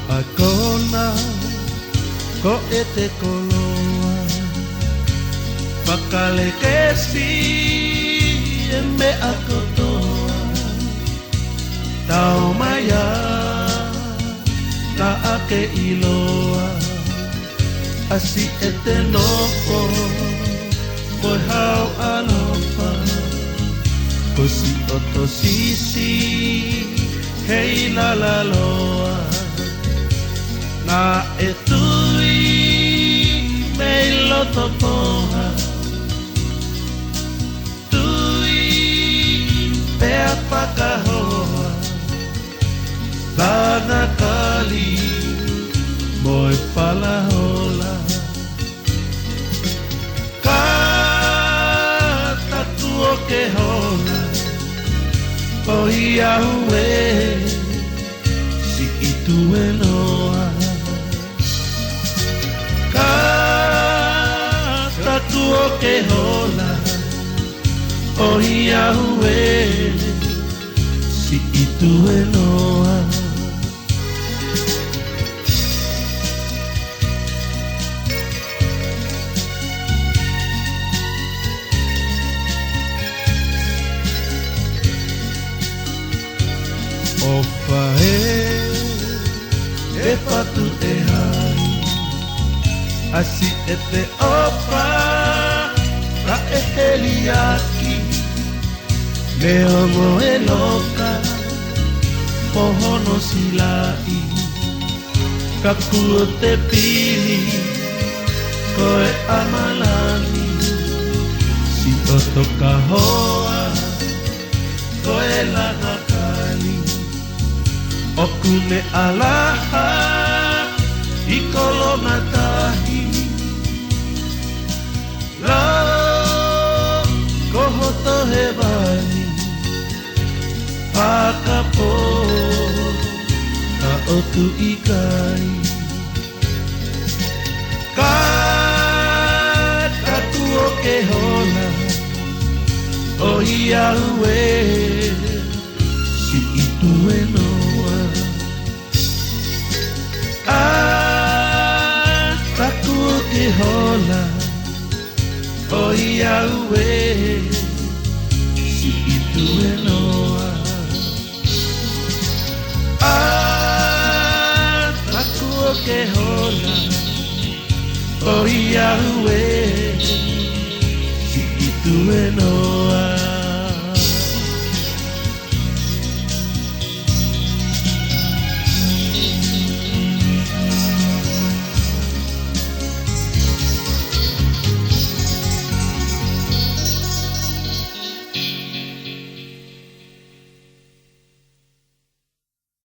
Akona ko ete koloa Pakale kesi me akotoa Tau maya ta ake iloa Asi ete noko Moi hau alofa Kosi oto sisi Hei la la loa Na etui Mei loto poha Tui Pea pakahoa Lana kali Moi palahola Kata tuo ke hola O Yahweh Si itu enoa Kata tuo ke hola O Yahweh Si itu enoa Ofa e patu e hai Asi ete opa Ra e heliaki Me ongo e loka Pohono silai Kakuo te pili Koe amalani Si oto kahoa Koe lana kali Okune alaha Ikolo matahi La Kohoto hevani Pakapo Ta otu ikai Kata tuo ke hola O Yahweh Si itu enoa Taku ke hola O Yahweh Si itu enoa Taku ke hola O Yahweh Si itu enoa